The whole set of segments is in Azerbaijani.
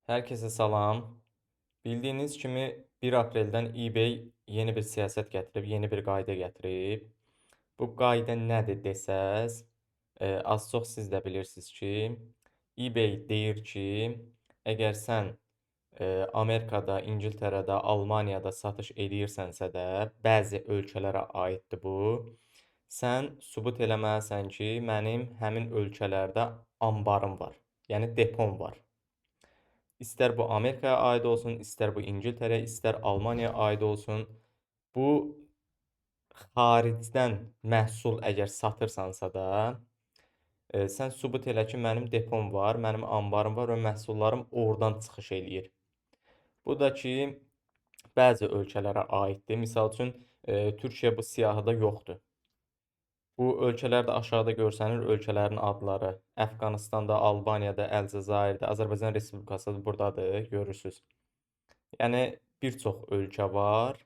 Herkese salam. Bildiyiniz kimi 1 apreldən eBay yeni bir siyasət gətirib, yeni bir qayda gətirib. Bu qayda nədir desəz, az-çox siz də bilirsiniz ki, eBay deyir ki, əgər sən, Amerikada, İngiltərədə, Almaniyada satış edirsənsə də, bəzi ölkələrə aiddir bu, sən sübut eləməlisən ki, mənim həmin ölkələrdə anbarım var, yəni depom var. İstər bu Amerikaya aid olsun, istər bu İngiltərəyə, istər Almaniyaya aid olsun. Bu xaricdən məhsul əgər satırsansa da, sən sübut elə ki, mənim depom var, mənim anbarım var və məhsullarım oradan çıxış eləyir. Bu da ki, bəzi ölkələrə aiddir. Misal üçün, Türkiyə bu siyahıda yoxdur. Bu ölkələr də aşağıda görsənir, ölkələrin adları. Əfqanıstanda, Albaniyada, Əlcəzairdə, Azərbaycan Respublikası burdadır, görürsüz. Yəni bir çox ölkə var.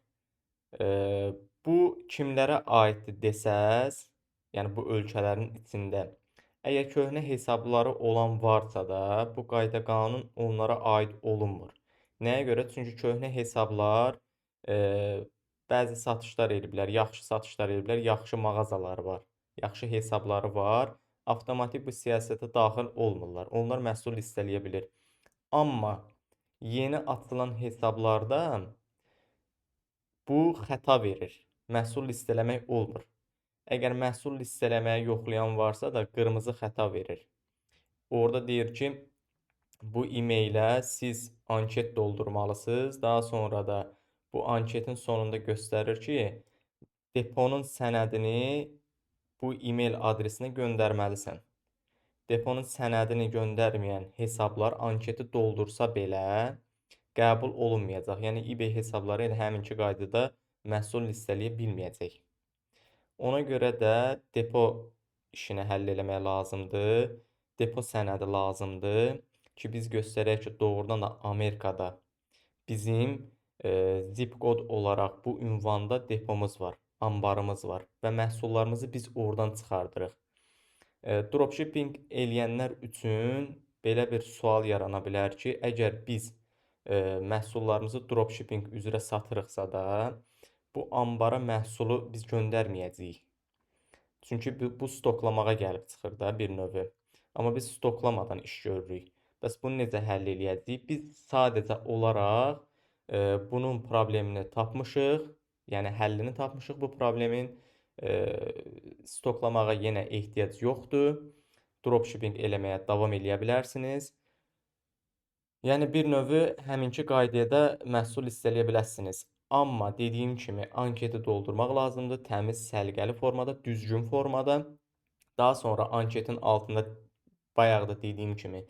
Eee, Bu kimlərə aiddir desəz, yəni bu ölkələrin içində, əgər köhnə hesabları olan varsa da, bu qayda qanun onlara aid olunmur. Nəyə görə? Çünki köhnə hesablar, eee, bəzi satışlar ediblər, yaxşı satışlar ediblər, yaxşı mağazaları var, yaxşı hesabları var, avtomatik bu siyasətə daxil olmurlar. Onlar məhsul listələyə bilir. Amma yeni açılan hesablarda bu xəta verir. Məhsul listələmək olmur. Əgər məhsul listələməyi yoxlayan varsa da qırmızı xəta verir. Orada deyir ki, bu e-meylə siz anket doldurmalısınız. Daha sonra da bu anketin sonunda göstərir ki, deponun sənədini bu e-mail adresinə göndərməlisən. Deponun sənədini göndərməyən hesablar anketi doldursa belə qəbul olunmayacaq. Yəni eBay hesabları elə həminki qaydada məhsul listələyə bilməyəcək. Ona görə də depo işini həll eləmək lazımdır. Depo sənədi lazımdır ki, biz göstərək ki, doğrudan da Amerikada bizim zip kod olaraq bu ünvanda depomuz var, anbarımız var və məhsullarımızı biz oradan çıxardırıq. Dropshipping eləyənlər üçün belə bir sual yarana bilər ki, əgər biz məhsullarımızı dropshipping üzrə satırıqsa da, bu anbara məhsulu biz göndərməyəcəyik. Çünki bu stoklamağa gəlib çıxır da bir növ. Amma biz stoklamadan iş görürük. Bəs bunu necə həll eləyəcəyik? Biz sadəcə olaraq bunun problemini tapmışıq, yəni həllini tapmışıq bu problemin. Stoklamağa yenə ehtiyac yoxdur. Dropshipping eləməyə davam eləyə bilərsiniz. Yəni bir növ həminki qaydaya da məhsul listələyə bilərsiniz. Amma dediyim kimi anketi doldurmaq lazımdır, təmiz, səliqəli formada, düzgün formada. Daha sonra anketin altında bayaq da dediyim kimi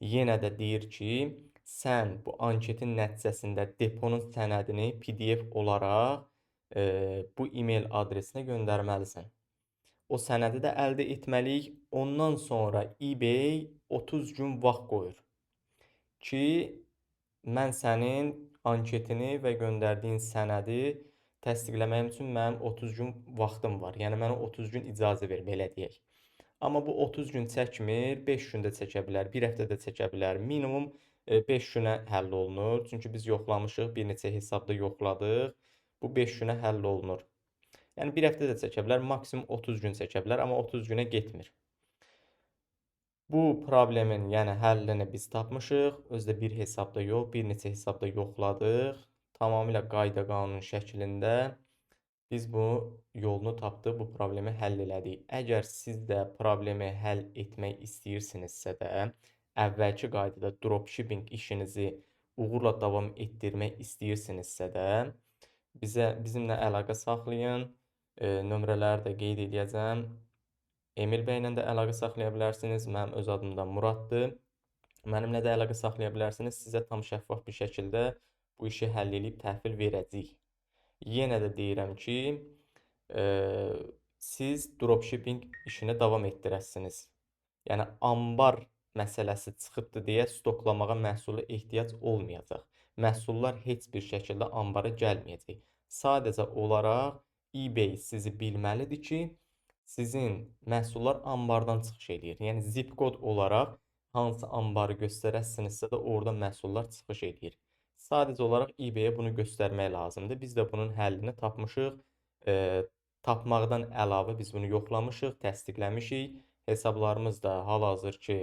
yenə də deyir ki, sən bu anketin nəticəsində deponun sənədini PDF olaraq bu e-mail adresinə göndərməlisən. O sənədi də əldə etməliyik. Ondan sonra eBay 30 gün vaxt qoyur ki, mən sənin anketini və göndərdiyin sənədi təsdiqləməyim üçün mənim 30 gün vaxtım var. Yəni mənə 30 gün icazə ver, belə deyək. Amma bu 30 gün çəkmir, 5 gün də çəkə bilər, 1 həftə də çəkə bilər. Minimum 5 günə həll olunur. Çünki biz yoxlamışıq, bir neçə hesabda yoxladıq. Bu 5 günə həll olunur. Yəni 1 həftə də çəkə bilər, maksimum 30 gün çəkə bilər, amma 30 günə getmir. Bu problemin, yəni həllini biz tapmışıq. Özü də bir hesabda yox, bir neçə hesabda yoxladıq. Tamamilə qayda-qanun şəklində biz bu yolunu tapdıq, bu problemi həll elədik. Əgər siz də problemi həll etmək istəyirsinizsə də, əvvəlki qaydada dropshipping işinizi uğurla davam etdirmək istəyirsinizsə də, bizimlə əlaqə saxlayın. Nömrələri də qeyd edəcəm. Emil bəylə də əlaqə saxlaya bilərsiniz. Mənim öz adım da Muraddır. Mənimlə də əlaqə saxlaya bilərsiniz. Sizə tam şəffaf bir şəkildə bu işi həll edib təhvil verəcəyik. Yenə də deyirəm ki, siz dropshipping işini davam etdirəsiniz. Yəni anbar məsələsi çıxıbdı deyə stoklamağa məhsula ehtiyac olmayacaq. Məhsullar heç bir şəkildə anbara gəlməyəcək. Sadəcə olaraq eBay sizi bilməlidir ki, sizin məhsullar anbardan çıxış eləyir. Yəni zip kod olaraq hansı anbarı göstərəsinizsə də orada məhsullar çıxış eləyir. Sadəcə olaraq eBay-yə bunu göstərmək lazımdır. Biz də bunun həllini tapmışıq. Eee, Tapmaqdan əlavə biz bunu yoxlamışıq, təsdiqləmişik. Hesablarımız da hal-hazırki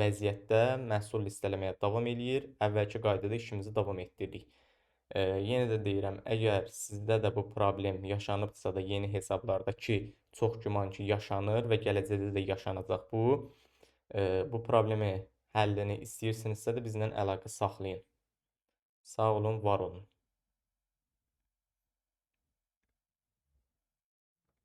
vəziyyətdə məhsul listələməyə davam eləyir. Əvvəlki qaydada işimizi davam etdiririk. Yenə də deyirəm, əgər sizdə də bu problem yaşanıbsa da yeni hesablarda ki, çox güman ki, yaşanır və gələcəkdə də yaşanacaq bu. Bu problemi həllini istəyirsinizsə də bizlə əlaqə saxlayın. Sağ olun, var olun.